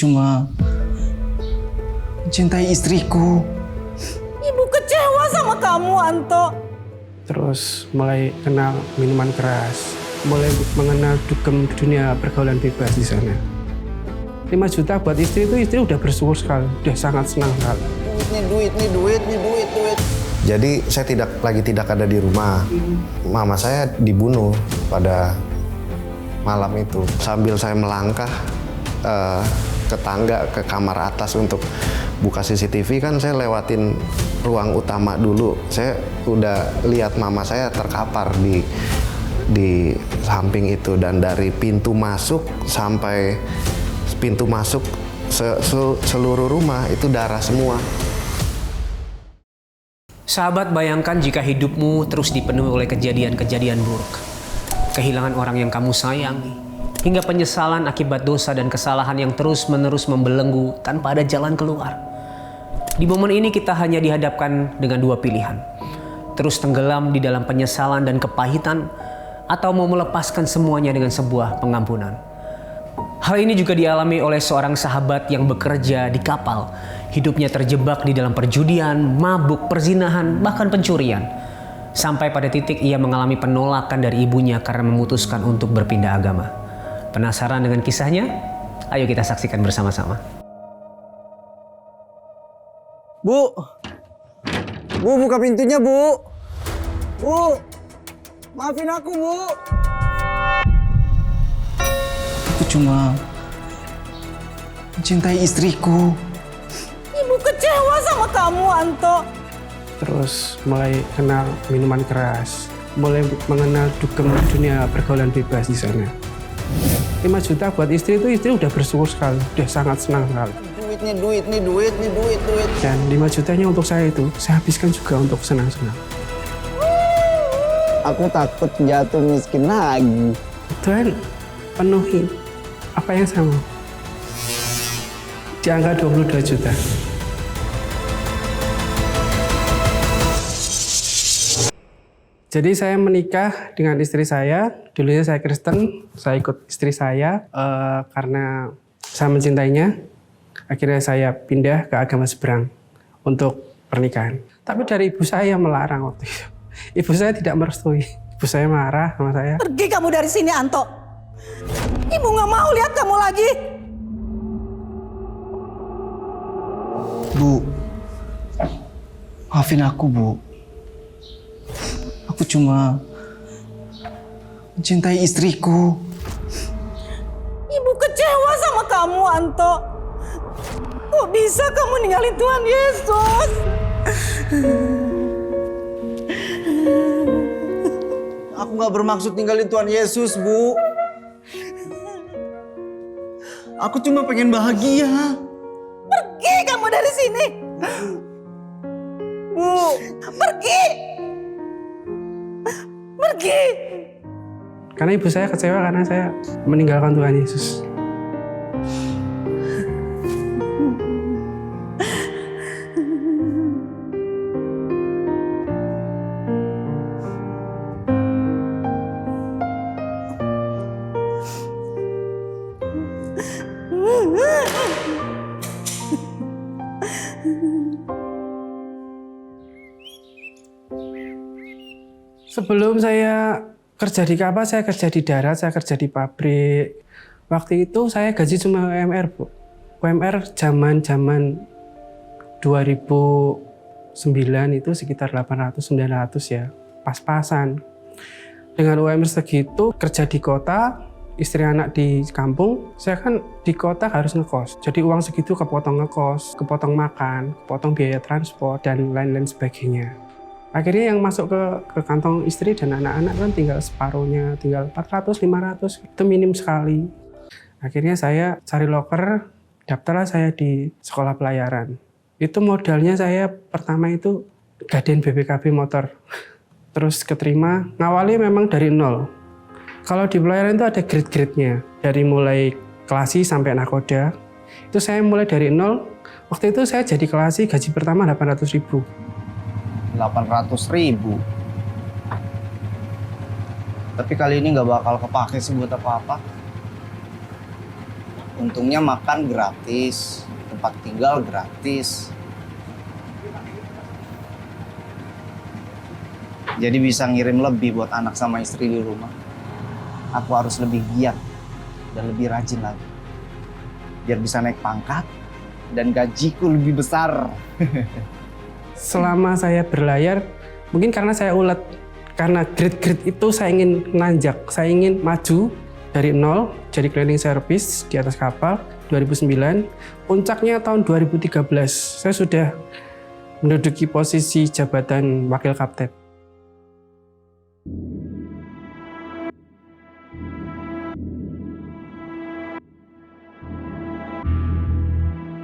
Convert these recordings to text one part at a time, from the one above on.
Cuma mencintai istriku. Ibu kecewa sama kamu, Anto. Terus mulai kenal minuman keras, mulai mengenal dugem dunia pergaulan bebas di sana. 5 juta buat istri itu istri udah bersyukur sekali, udah sangat senang sekali. Duit. Jadi saya tidak ada di rumah. Mama saya dibunuh pada malam itu. Sambil saya melangkah ke tangga ke kamar atas untuk buka CCTV, kan saya lewatin ruang utama dulu. Saya udah lihat mama saya terkapar di samping itu, dan dari pintu masuk sampai pintu masuk seluruh rumah itu darah semua. Sahabat, bayangkan jika hidupmu terus dipenuhi oleh kejadian-kejadian buruk. Kehilangan orang yang kamu sayangi, hingga penyesalan akibat dosa dan kesalahan yang terus-menerus membelenggu tanpa ada jalan keluar. Di momen ini kita hanya dihadapkan dengan 2 pilihan. Terus tenggelam di dalam penyesalan dan kepahitan, atau mau melepaskan semuanya dengan sebuah pengampunan. Hal ini juga dialami oleh seorang sahabat yang bekerja di kapal. Hidupnya terjebak di dalam perjudian, mabuk, perzinahan, bahkan pencurian. Sampai pada titik ia mengalami penolakan dari ibunya karena memutuskan untuk berpindah agama. Penasaran dengan kisahnya? Ayo kita saksikan bersama-sama. Bu, buka pintunya, Bu. Bu, maafin aku, Bu. Aku cuma mencintai istriku. Ibu kecewa sama kamu, Anto. Terus mulai kenal minuman keras, mulai mengenal dugem dunia pergaulan bebas di sana. 5 juta buat istri itu istri udah bersyukur sekali, udah sangat senang sekali. Duit. Dan 5 jutanya untuk saya itu, saya habiskan juga untuk senang-senang. Aku takut jatuh miskin lagi. Tuhan penuhi apa yang saya mau. Di angka 22 juta. Jadi saya menikah dengan istri saya. Dulunya saya Kristen, saya ikut istri saya karena saya mencintainya. Akhirnya saya pindah ke agama seberang untuk pernikahan. Tapi dari ibu saya melarang waktu itu. Ibu saya tidak merestui. Ibu saya marah sama saya. Pergi kamu dari sini, Anto. Ibu nggak mau lihat kamu lagi. Bu, maafin aku, Bu. Aku cuma mencintai istriku. Ibu kecewa sama kamu, Anto. Kok bisa kamu ninggalin Tuhan Yesus? Aku nggak bermaksud ninggalin Tuhan Yesus, Bu. Aku cuma pengen bahagia. Pergi kamu dari sini. Bu, Pergi. Pergi. Karena ibu saya kecewa karena saya meninggalkan Tuhan Yesus. Sebelum saya kerja di kapal, saya kerja di darat, saya kerja di pabrik. Waktu itu saya gaji cuma UMR, Bu. UMR zaman 2009 itu sekitar 800-900 ya, pas-pasan. Dengan UMR segitu, kerja di kota, istri anak di kampung, saya kan di kota harus ngekos. Jadi uang segitu kepotong ngekos, kepotong makan, kepotong biaya transport, dan lain-lain sebagainya. Akhirnya yang masuk ke kantong istri dan anak-anak kan tinggal separuhnya, tinggal 400-500, itu minim sekali. Akhirnya saya cari loker, daftarlah saya di sekolah pelayaran. Itu modalnya saya pertama itu gadein BPKB motor. Terus keterima, ngawali memang dari nol. Kalau di pelayaran itu ada grade-grade-nya. Dari mulai klasi sampai nakoda, itu saya mulai dari nol. Waktu itu saya jadi klasi, gaji pertama 800.000. 800.000. Tapi kali ini nggak bakal kepake sih buat apa-apa. Untungnya makan gratis, tempat tinggal gratis. Jadi bisa ngirim lebih buat anak sama istri di rumah. Aku harus lebih giat dan lebih rajin lagi. Biar bisa naik pangkat dan gajiku lebih besar. Selama saya berlayar, mungkin karena saya ulet, karena grade-grade itu saya ingin nanjak, saya ingin maju dari nol jadi cleaning service di atas kapal 2009. Puncaknya tahun 2013 saya sudah menduduki posisi jabatan wakil kapten.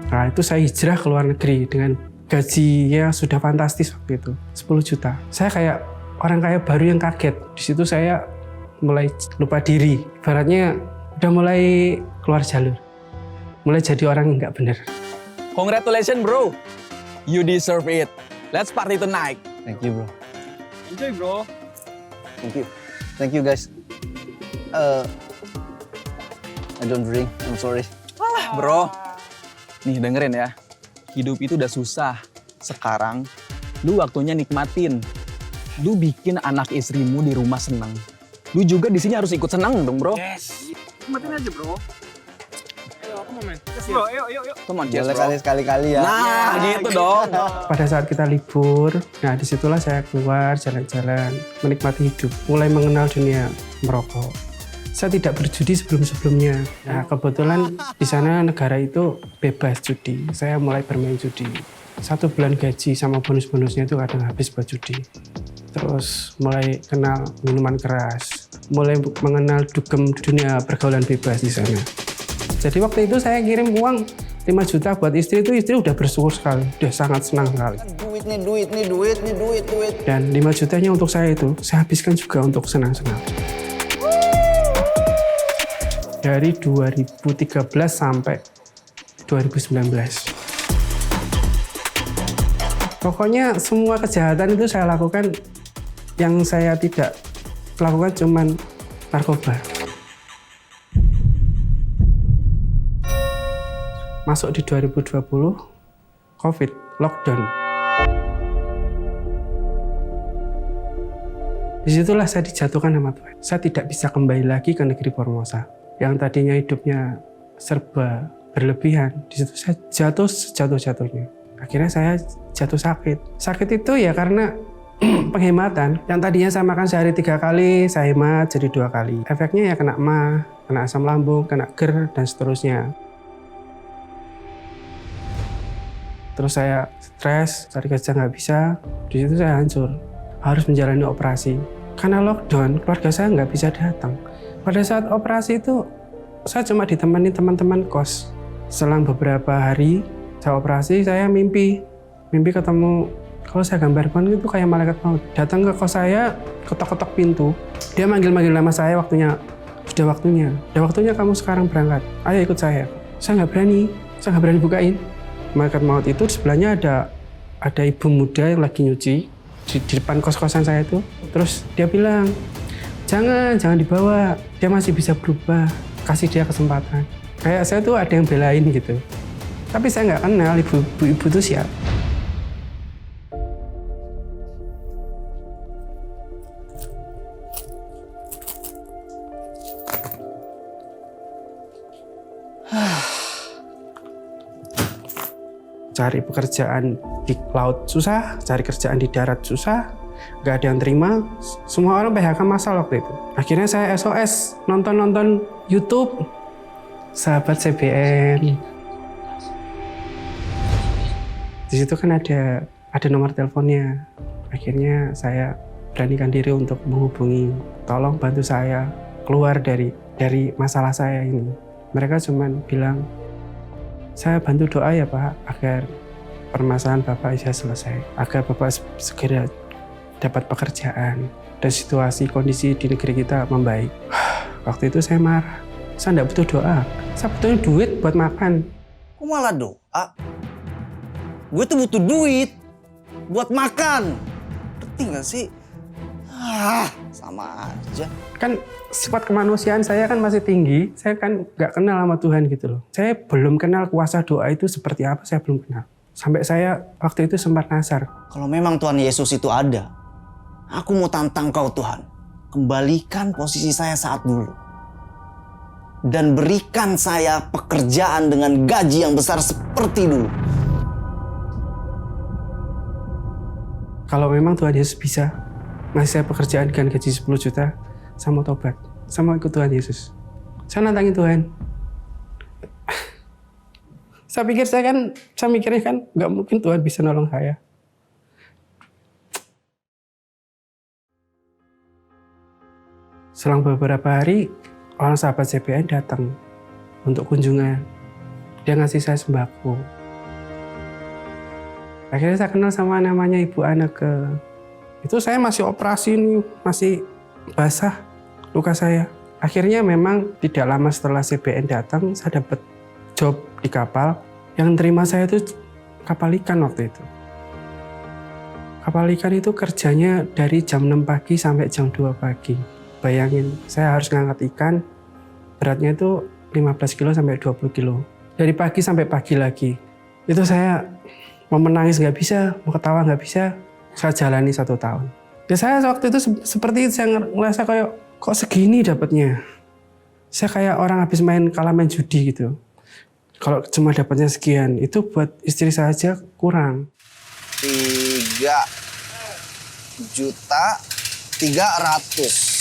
Nah, itu saya hijrah ke luar negeri dengan gajinya sudah fantastis waktu itu, 10 juta. Saya kayak orang kaya baru yang kaget. Di situ saya mulai lupa diri. Ibaratnya udah mulai keluar jalur. Mulai jadi orang yang nggak benar. Congratulations bro, you deserve it. Let's party tonight. Thank you, bro. Enjoy bro. Thank you guys. I don't drink, I'm sorry. Bro, nih dengerin ya. Hidup itu udah susah. Sekarang, lu waktunya nikmatin. Lu bikin anak istrimu di rumah senang. Lu juga di sini harus ikut senang dong, bro. Yes. Nikmatin aja, bro. Ayo, aku mau main. Yes, bro, ayo. Come on, cheers, Boleh bro. sekali-kali ya. Nah, gitu dong. Pada saat kita libur, nah disitulah saya keluar jalan-jalan, menikmati hidup, mulai mengenal dunia merokok. Saya tidak berjudi sebelum-sebelumnya. Nah, kebetulan di sana negara itu bebas judi. Saya mulai bermain judi. 1 bulan gaji sama bonus-bonusnya itu kadang habis buat judi. Terus mulai kenal minuman keras, mulai mengenal dugem dunia pergaulan bebas di sana. Jadi waktu itu saya kirim uang 5 juta buat istri, itu istri udah bersyukur sekali, udah sangat senang sekali. Duit. Dan 5 jutanya untuk saya itu, saya habiskan juga untuk senang-senang. Dari 2013 sampai 2019. Pokoknya semua kejahatan itu saya lakukan, yang saya tidak lakukan cuman narkoba. Masuk di 2020, COVID, lockdown. Disitulah saya dijatuhkan sama Tuhan. Saya tidak bisa kembali lagi ke negeri Formosa. Yang tadinya hidupnya serba berlebihan, di situ saya jatuh sejatuh-jatuhnya. Akhirnya saya jatuh sakit. Sakit itu ya karena penghematan. Yang tadinya saya makan sehari 3 kali, saya hemat jadi 2 kali. Efeknya ya kena MAH, kena asam lambung, kena GERD, dan seterusnya. Terus saya stres, cari kerja nggak bisa. Di situ saya hancur, harus menjalani operasi. Karena lockdown, keluarga saya nggak bisa datang. Pada saat operasi itu, saya cuma ditemani teman-teman kos. Selang beberapa hari, saya operasi, saya mimpi ketemu, kalau saya gambarkan itu kayak malaikat maut. Datang ke kos saya, ketok-ketok pintu. Dia manggil-manggil nama saya, sudah waktunya kamu sekarang berangkat. Ayo ikut saya. Saya nggak berani bukain. Malaikat maut itu di sebelahnya ada ibu muda yang lagi nyuci di depan kos-kosan saya itu. Terus dia bilang, jangan dibawa, dia masih bisa berubah, kasih dia kesempatan. Kayak saya tuh ada yang belain gitu. Tapi saya nggak kenal ibu itu siapa. Cari pekerjaan di laut susah, cari kerjaan di darat susah, nggak ada yang terima. Semua orang PHK masal waktu itu. Akhirnya saya SOS, nonton YouTube, sahabat CBN. Di situ kan ada nomor teleponnya. Akhirnya saya beranikan diri untuk menghubungi. Tolong bantu saya keluar dari masalah saya ini. Mereka cuman bilang, saya bantu doa ya Pak, agar permasalahan Bapak bisa selesai. Agar Bapak segera dapat pekerjaan. Dan situasi kondisi di negeri kita membaik. Waktu itu saya marah. Saya nggak butuh doa. Saya butuh duit buat makan. Kok malah doa? Gue tuh butuh duit buat makan. Ngerti gak sih? Sama aja. Kan sifat kemanusiaan saya kan masih tinggi, saya kan nggak kenal sama Tuhan gitu loh. Saya belum kenal kuasa doa itu seperti apa, saya belum kenal. Sampai saya waktu itu sempat nasar. Kalau memang Tuhan Yesus itu ada, aku mau tantang kau Tuhan. Kembalikan posisi saya saat dulu. Dan berikan saya pekerjaan dengan gaji yang besar seperti dulu. Kalau memang Tuhan Yesus bisa ngasih saya pekerjaan dengan gaji 10 juta, saya mau tobat, saya mau ikut Tuhan Yesus. Saya nantangin Tuhan. Saya mikirnya kan nggak mungkin Tuhan bisa nolong saya. Selang beberapa hari, orang sahabat CBN datang untuk kunjungan. Dia ngasih saya sembako. Akhirnya saya kenal sama namanya Ibu Anneke. Itu saya masih operasi nih, masih basah luka saya. Akhirnya memang tidak lama setelah CBN datang, saya dapat job di kapal. Yang terima saya itu kapal ikan waktu itu. Kapal ikan itu kerjanya dari jam 6 pagi sampai jam 2 pagi. Bayangin, saya harus ngangkat ikan, beratnya itu 15 kilo sampai 20 kilo. Dari pagi sampai pagi lagi. Itu saya mau menangis nggak bisa, mau ketawa nggak bisa, saya jalani 1 tahun. Ya saya waktu itu seperti itu, saya ngerasa kayak, kok segini dapatnya. Saya kayak orang habis kalah main judi gitu. Kalau cuma dapatnya sekian, itu buat istri saya aja kurang. 3.300.000.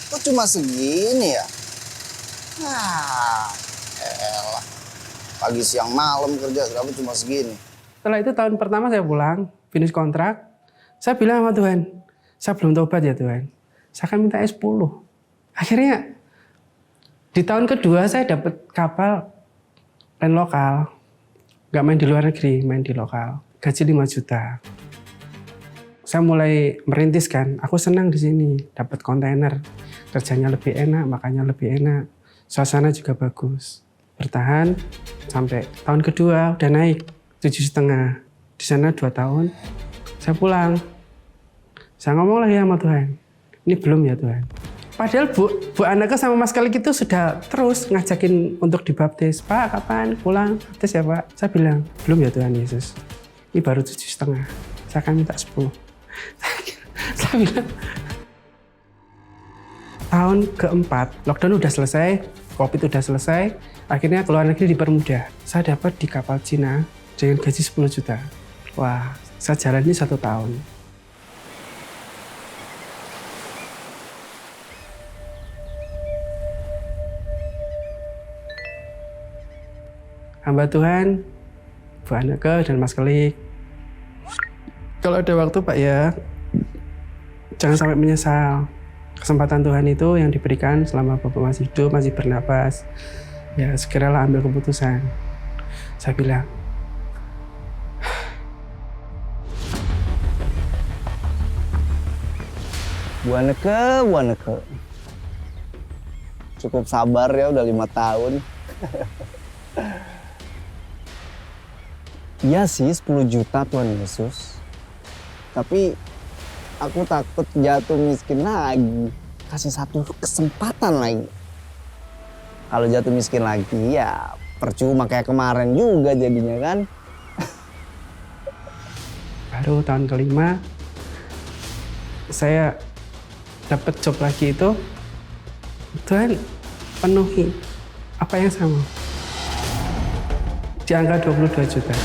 Kok cuma segini ya? Elah. Pagi siang malam kerja, kenapa cuma segini? Setelah itu tahun pertama saya pulang, finish kontrak. Saya bilang sama Tuhan, saya belum tobat ya Tuhan. Saya akan minta S10. Akhirnya di tahun kedua saya dapat kapal lain lokal. Nggak main di luar negeri, main di lokal. Gaji 5 juta. Saya mulai merintis kan, aku senang di sini, dapat kontainer. Kerjanya lebih enak, makannya lebih enak. Suasana juga bagus. Bertahan sampai tahun kedua udah naik 7,5. Di sana 2 tahun, saya pulang. Saya ngomong lagi sama Tuhan, ini belum ya Tuhan. Padahal Bu Anneke sama Mas Kalik itu sudah terus ngajakin untuk dibaptis. Pak, kapan pulang? Baptis ya Pak? Saya bilang, belum ya Tuhan Yesus. Ini baru 7,5. Saya akan minta 10. Saya bilang, tahun keempat, lockdown udah selesai, COVID udah selesai, akhirnya keluar negeri dipermudah. Saya dapat di kapal Cina dengan gaji 10 juta. Wah, saya jalani 1 tahun. Hamba Tuhan, Bu Anneke dan Mas Kelik. Kalau ada waktu Pak ya, jangan sampai menyesal. Kesempatan Tuhan itu yang diberikan selama Bapak masih hidup, masih bernapas. Ya segeralah ambil keputusan. Saya bilang, Bu Anneke. Cukup sabar ya, udah 5 tahun. Iya sih 10 juta Tuhan Yesus. Tapi aku takut jatuh miskin lagi. Kasih 1 kesempatan lagi. Kalau jatuh miskin lagi ya percuma kayak kemarin juga jadinya kan. baru tahun kelima, saya dapat job lagi itu. Tuhan penuhi apa yang saya mau. Di angka 22 juta.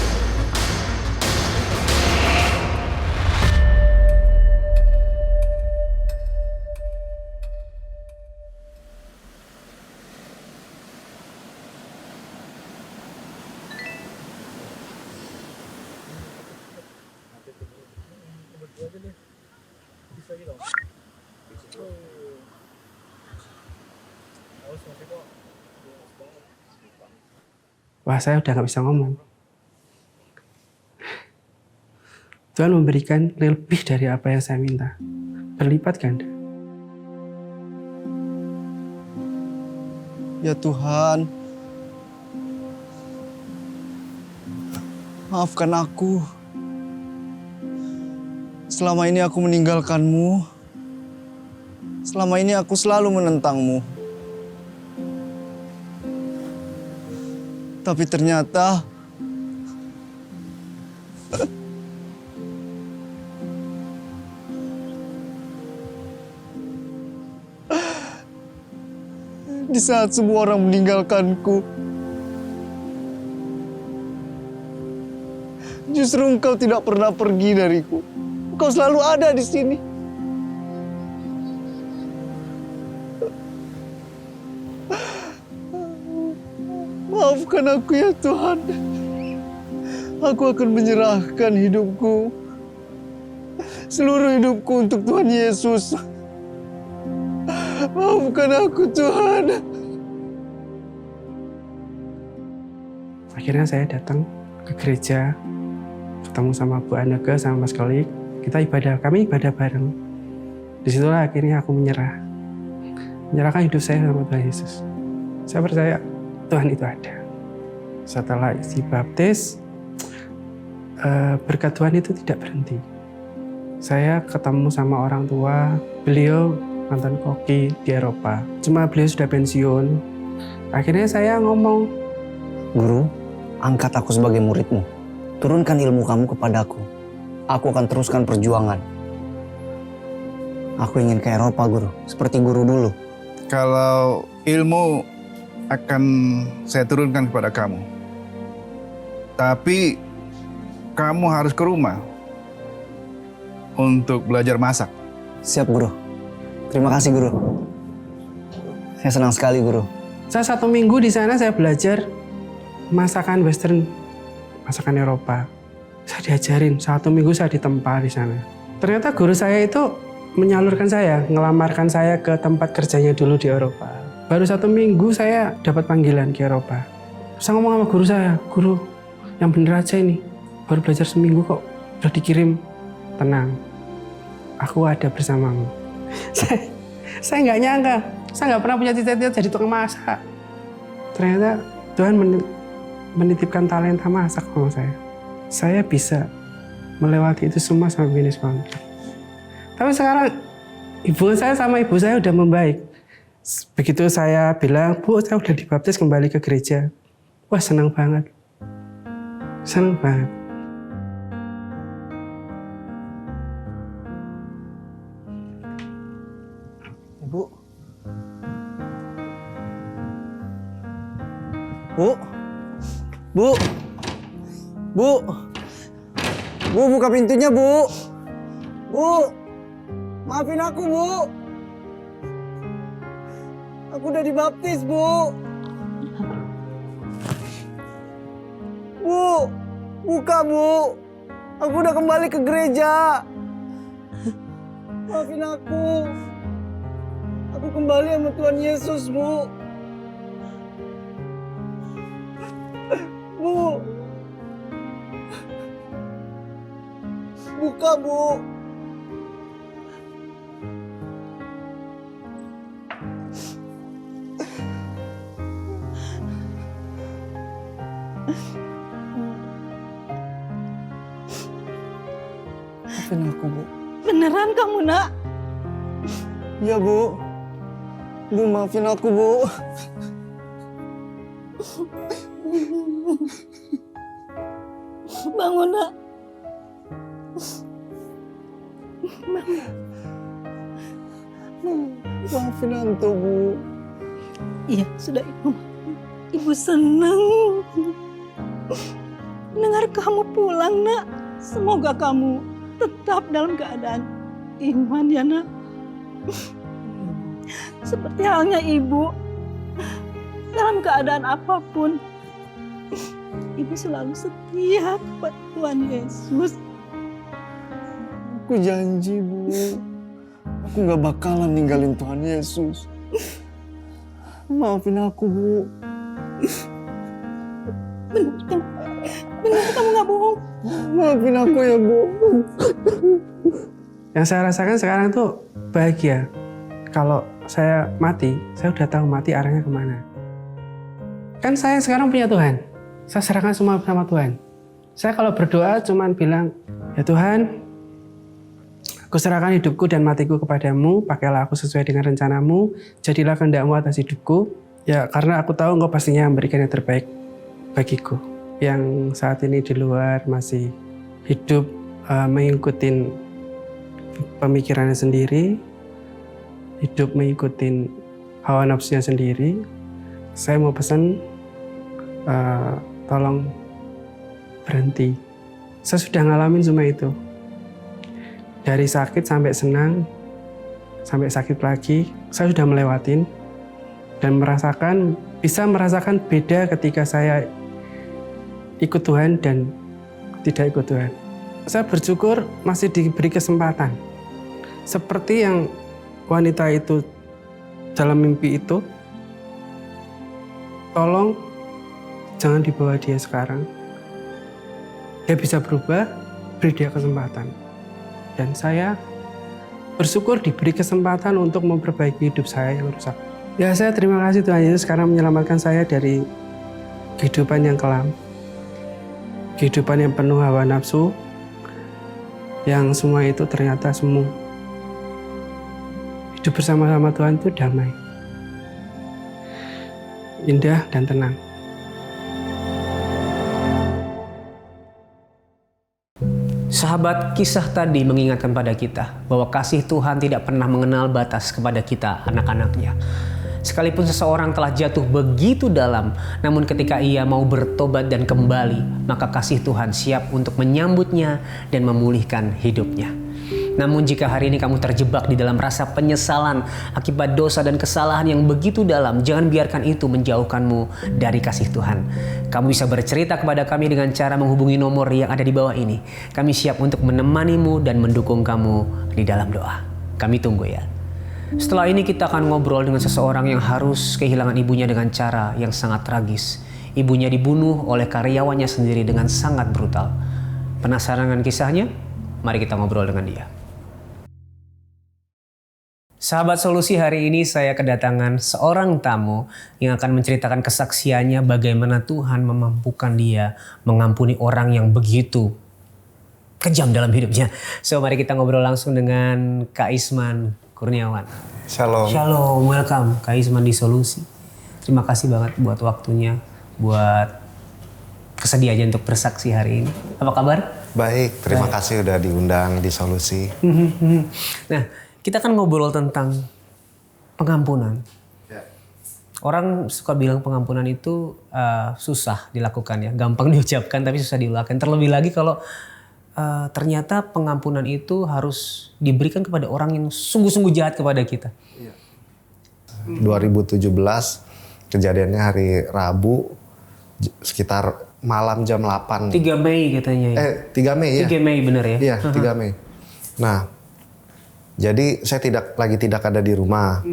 Wah, saya udah nggak bisa ngomong. Tuhan memberikan lebih dari apa yang saya minta. Berlipat ganda. Ya Tuhan, maafkan aku. Selama ini aku meninggalkanmu. Selama ini aku selalu menentangmu. Tapi ternyata di saat semua orang meninggalkanku, justru engkau tidak pernah pergi dariku. Engkau selalu ada di sini. Maafkan aku ya Tuhan. Aku akan menyerahkan hidupku, seluruh hidupku untuk Tuhan Yesus. Maafkan aku Tuhan. Akhirnya saya datang ke gereja, ketemu sama Bu Anega sama Mas Kolik. Kami ibadah bareng. Disitulah akhirnya aku menyerahkan hidup saya sama Tuhan Yesus. Saya percaya Tuhan itu ada. Setelah isi baptis, berkat Tuhan itu tidak berhenti. Saya ketemu sama orang tua, beliau mantan koki di Eropa. Cuma beliau sudah pensiun. Akhirnya saya ngomong, Guru, angkat aku sebagai muridmu. Turunkan ilmu kamu kepadaku. Aku akan teruskan perjuangan. Aku ingin ke Eropa, Guru. Seperti Guru dulu. Kalau ilmu akan saya turunkan kepada kamu. Tapi kamu harus ke rumah untuk belajar masak. Siap, Guru. Terima kasih, Guru. Saya senang sekali, Guru. saya 1 minggu di sana saya belajar masakan Western, masakan Eropa. Saya diajarin, 1 minggu saya ditempa di sana. Ternyata guru saya itu menyalurkan saya, ngelamarkan saya ke tempat kerjanya dulu di Eropa. Baru 1 minggu saya dapat panggilan ke Eropa. Saya ngomong sama guru saya, guru yang bener aja ini, baru belajar seminggu kok, udah dikirim. Tenang, aku ada bersamamu. saya nggak nyangka, saya nggak pernah punya cita-cita jadi tukang masak. Ternyata Tuhan menitipkan talenta masak sama saya. Saya bisa melewati itu semua sampai finish banget. Tapi sekarang ibu saya sama ibu saya udah membaik. Begitu saya bilang, Bu, saya udah dibaptis kembali ke gereja. Wah, senang banget. Senang banget. Ibu. Bu. Bu. Bu. Bu, buka pintunya, Bu. Bu. Maafin aku, Bu. Aku udah dibaptis, Bu. Bu, buka, Bu. Aku udah kembali ke gereja. Maafin aku. Aku kembali sama Tuhan Yesus, Bu. Bu. Buka, Bu. Maafin aku, Bu. Beneran kamu, Nak? Iya, Bu. Bu, maafin aku, Bu. Bangun, Nak. Maafin Anto, Bu. Iya, sudah Ibu. Ibu senang dengar kamu pulang, Nak. Semoga kamu tetap dalam keadaan iman ya, Nak. Seperti halnya Ibu, dalam keadaan apapun, Ibu selalu setia kepada Tuhan Yesus. Aku janji, Bu. Aku gak bakalan ninggalin Tuhan Yesus. Maafin aku, Bu. Benar kamu gak bohong? Maafin aku ya, Bu. Yang saya rasakan sekarang tuh bahagia. Kalau saya mati, saya udah tahu mati arahnya kemana. Kan saya sekarang punya Tuhan. Saya serahkan semua sama Tuhan. Saya kalau berdoa cuman bilang, ya Tuhan, Kuserahkan hidupku dan matiku kepadamu, pakailah aku sesuai dengan rencanamu, jadilah kehendak-mu atas hidupku. Ya, karena aku tahu engkau pastinya memberikan yang terbaik bagiku. Yang saat ini di luar masih hidup mengikuti pemikirannya sendiri, hidup mengikuti hawa nafsunya sendiri. Saya mau pesan, tolong berhenti. Saya sudah ngalamin semua itu. Dari sakit sampai senang, sampai sakit lagi, saya sudah melewatin dan bisa merasakan beda ketika saya ikut Tuhan dan tidak ikut Tuhan. Saya bersyukur masih diberi kesempatan. Seperti yang wanita itu dalam mimpi itu, tolong jangan dibawa dia sekarang. Dia bisa berubah, beri dia kesempatan. Dan saya bersyukur diberi kesempatan untuk memperbaiki hidup saya yang rusak. Ya, saya terima kasih Tuhan Yesus karena menyelamatkan saya dari kehidupan yang kelam. Kehidupan yang penuh hawa nafsu, yang semua itu ternyata semu. Hidup bersama-sama Tuhan itu damai, indah dan tenang. Sahabat, kisah tadi mengingatkan pada kita bahwa kasih Tuhan tidak pernah mengenal batas kepada kita, anak-anaknya. Sekalipun seseorang telah jatuh begitu dalam, namun ketika ia mau bertobat dan kembali, maka kasih Tuhan siap untuk menyambutnya dan memulihkan hidupnya. Namun jika hari ini kamu terjebak di dalam rasa penyesalan akibat dosa dan kesalahan yang begitu dalam, jangan biarkan itu menjauhkanmu dari kasih Tuhan. Kamu bisa bercerita kepada kami dengan cara menghubungi nomor yang ada di bawah ini. Kami siap untuk menemanimu dan mendukung kamu di dalam doa. Kami tunggu ya. Setelah ini kita akan ngobrol dengan seseorang yang harus kehilangan ibunya dengan cara yang sangat tragis. Ibunya dibunuh oleh karyawannya sendiri dengan sangat brutal. Penasaran dengan kisahnya? Mari kita ngobrol dengan dia. Sahabat Solusi, hari ini saya kedatangan seorang tamu yang akan menceritakan kesaksiannya bagaimana Tuhan memampukan dia mengampuni orang yang begitu kejam dalam hidupnya. So mari kita ngobrol langsung dengan Kak Isman Kurniawan. Shalom. Shalom, welcome Kak Isman di Solusi. Terima kasih banget buat waktunya, buat kesediaannya untuk bersaksi hari ini. Apa kabar? Baik, terima kasih udah diundang di Solusi. Nah, kita kan ngobrol tentang pengampunan. Ya. Orang suka bilang pengampunan itu susah dilakukan ya, gampang diucapkan tapi susah dilakukan. Terlebih lagi kalau ternyata pengampunan itu harus diberikan kepada orang yang sungguh-sungguh jahat kepada kita. 2017 kejadiannya hari Rabu sekitar malam jam 8. 3 Mei katanya ya. 3 Mei ya. 3 Mei benar ya? Iya, 3 Mei. Nah, jadi saya tidak ada di rumah.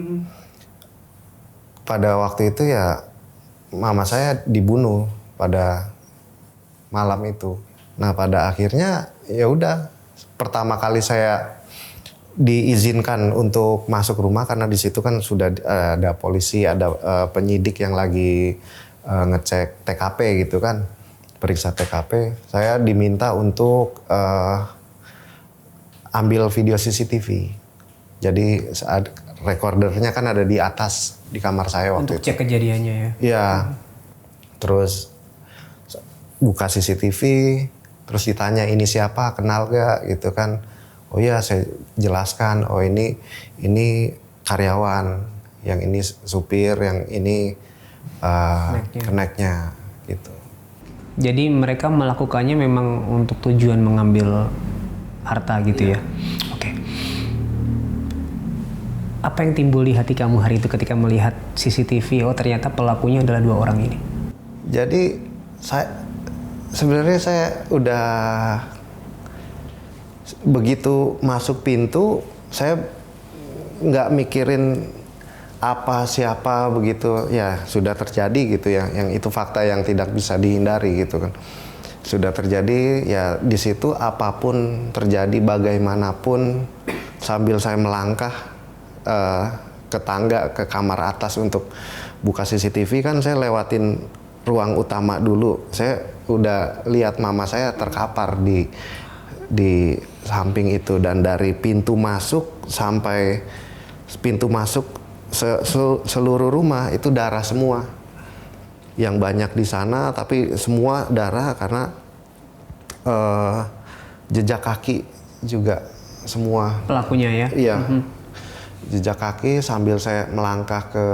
Pada waktu itu ya mama saya dibunuh pada malam itu. Nah, pada akhirnya ya udah, pertama kali saya diizinkan untuk masuk rumah karena di situ kan sudah ada polisi, ada penyidik yang lagi ngecek TKP gitu kan, periksa TKP. Saya diminta untuk ambil video CCTV. Jadi saat recordernya kan ada di atas di kamar saya waktu untuk cek kejadiannya ya. Iya. Terus buka CCTV, terus ditanya ini siapa, kenal gak gitu kan. Oh iya, saya jelaskan, oh ini karyawan, yang ini supir, yang ini keneknya gitu. Jadi mereka melakukannya memang untuk tujuan mengambil harta gitu ya. Oke. Apa yang timbul di hati kamu hari itu ketika melihat CCTV? Oh, ternyata pelakunya adalah 2 orang ini. Jadi sebenarnya saya udah begitu masuk pintu, saya nggak mikirin apa siapa begitu, ya sudah terjadi gitu ya. Yang itu fakta yang tidak bisa dihindari gitu kan. Sudah terjadi ya, di situ apapun terjadi bagaimanapun, sambil saya melangkah ke tangga ke kamar atas untuk buka CCTV kan saya lewatin ruang utama dulu. Saya udah lihat mama saya terkapar di samping itu, dan dari pintu masuk sampai pintu masuk seluruh rumah itu darah semua. Yang banyak di sana tapi semua darah karena jejak kaki juga semua. Pelakunya ya? Iya. Jejak kaki sambil saya melangkah ke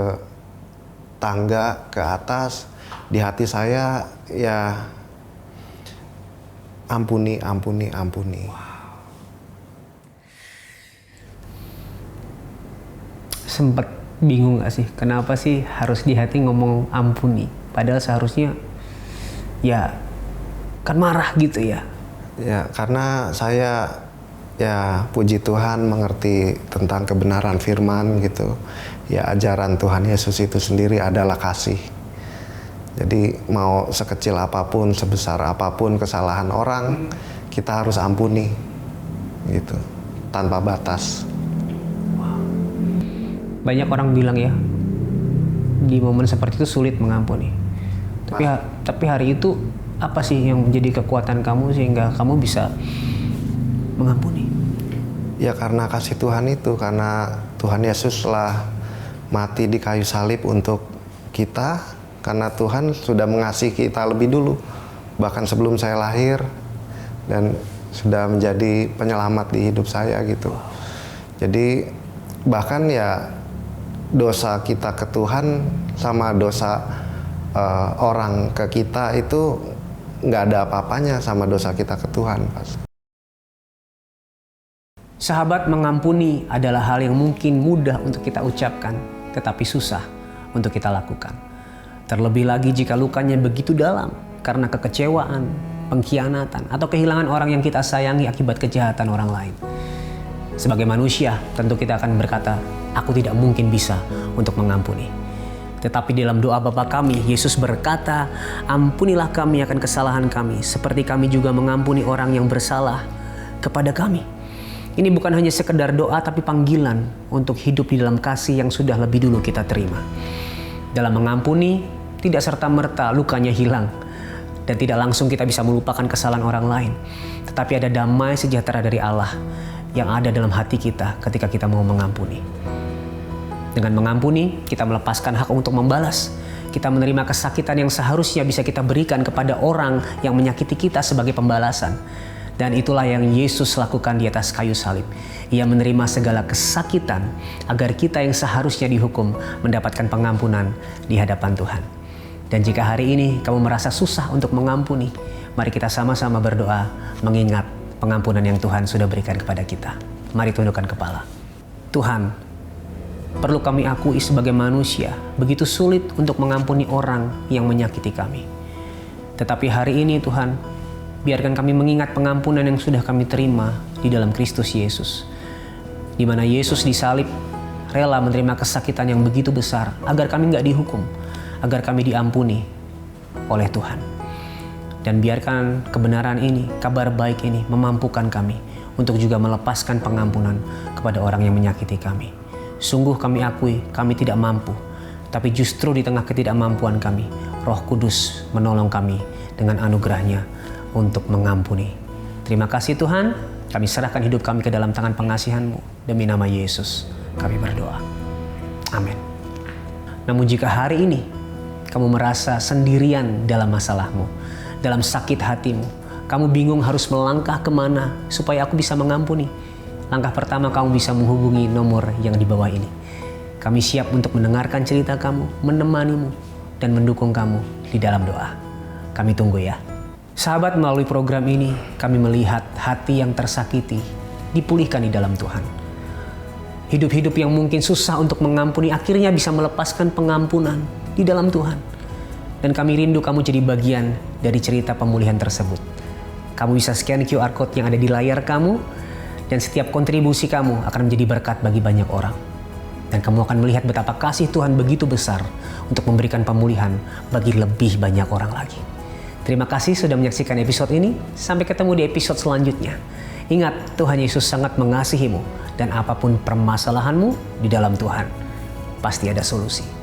tangga ke atas, di hati saya ya ampuni, ampuni, ampuni. Sempet bingung gak sih, kenapa sih harus di hati ngomong ampuni? Padahal seharusnya ya kan marah gitu ya. Ya, karena saya ya puji Tuhan mengerti tentang kebenaran firman gitu. Ya, ajaran Tuhan Yesus itu sendiri adalah kasih. Jadi mau sekecil apapun, sebesar apapun kesalahan orang, kita harus ampuni gitu, tanpa batas. Banyak orang bilang ya, di momen seperti itu sulit mengampuni. Tapi hari itu apa sih yang menjadi kekuatan kamu sehingga kamu bisa mengampuni? Ya karena kasih Tuhan itu, karena Tuhan Yesus telah mati di kayu salib untuk kita, karena Tuhan sudah mengasihi kita lebih dulu, bahkan sebelum saya lahir, dan sudah menjadi penyelamat di hidup saya gitu. Jadi bahkan ya dosa kita ke Tuhan sama dosa orang ke kita itu nggak ada apa-apanya sama dosa kita ke Tuhan, Pas. Sahabat, mengampuni adalah hal yang mungkin mudah untuk kita ucapkan, tetapi susah untuk kita lakukan. Terlebih lagi jika lukanya begitu dalam karena kekecewaan, pengkhianatan, atau kehilangan orang yang kita sayangi akibat kejahatan orang lain. Sebagai manusia, tentu kita akan berkata, aku tidak mungkin bisa untuk mengampuni. Tetapi dalam doa Bapa kami, Yesus berkata, ampunilah kami akan kesalahan kami, seperti kami juga mengampuni orang yang bersalah kepada kami. Ini bukan hanya sekedar doa, tapi panggilan untuk hidup di dalam kasih yang sudah lebih dulu kita terima. Dalam mengampuni, tidak serta-merta lukanya hilang, dan tidak langsung kita bisa melupakan kesalahan orang lain. Tetapi ada damai sejahtera dari Allah yang ada dalam hati kita ketika kita mau mengampuni. Dengan mengampuni, kita melepaskan hak untuk membalas. Kita menerima kesakitan yang seharusnya bisa kita berikan kepada orang yang menyakiti kita sebagai pembalasan. Dan itulah yang Yesus lakukan di atas kayu salib. Ia menerima segala kesakitan agar kita yang seharusnya dihukum mendapatkan pengampunan di hadapan Tuhan. Dan jika hari ini kamu merasa susah untuk mengampuni, mari kita sama-sama berdoa mengingat pengampunan yang Tuhan sudah berikan kepada kita. Mari tundukkan kepala. Tuhan, perlu kami akui sebagai manusia, begitu sulit untuk mengampuni orang yang menyakiti kami. Tetapi hari ini Tuhan, biarkan kami mengingat pengampunan yang sudah kami terima di dalam Kristus Yesus. Di mana Yesus disalib, rela menerima kesakitan yang begitu besar agar kami nggak dihukum, agar kami diampuni oleh Tuhan. Dan biarkan kebenaran ini, kabar baik ini memampukan kami untuk juga melepaskan pengampunan kepada orang yang menyakiti kami. Sungguh kami akui kami tidak mampu, tapi justru di tengah ketidakmampuan kami, Roh Kudus menolong kami dengan anugerah-Nya untuk mengampuni. Terima kasih Tuhan, kami serahkan hidup kami ke dalam tangan pengasihan-Mu. Demi nama Yesus kami berdoa. Amin. Namun jika hari ini kamu merasa sendirian dalam masalahmu, dalam sakit hatimu, kamu bingung harus melangkah kemana supaya aku bisa mengampuni, langkah pertama kamu bisa menghubungi nomor yang di bawah ini. Kami siap untuk mendengarkan cerita kamu, menemanimu, dan mendukung kamu di dalam doa. Kami tunggu ya. Sahabat, melalui program ini kami melihat hati yang tersakiti dipulihkan di dalam Tuhan. Hidup-hidup yang mungkin susah untuk mengampuni akhirnya bisa melepaskan pengampunan di dalam Tuhan. Dan kami rindu kamu jadi bagian dari cerita pemulihan tersebut. Kamu bisa scan QR Code yang ada di layar kamu, dan setiap kontribusi kamu akan menjadi berkat bagi banyak orang. Dan kamu akan melihat betapa kasih Tuhan begitu besar untuk memberikan pemulihan bagi lebih banyak orang lagi. Terima kasih sudah menyaksikan episode ini. Sampai ketemu di episode selanjutnya. Ingat, Tuhan Yesus sangat mengasihimu, dan apapun permasalahanmu di dalam Tuhan, pasti ada solusi.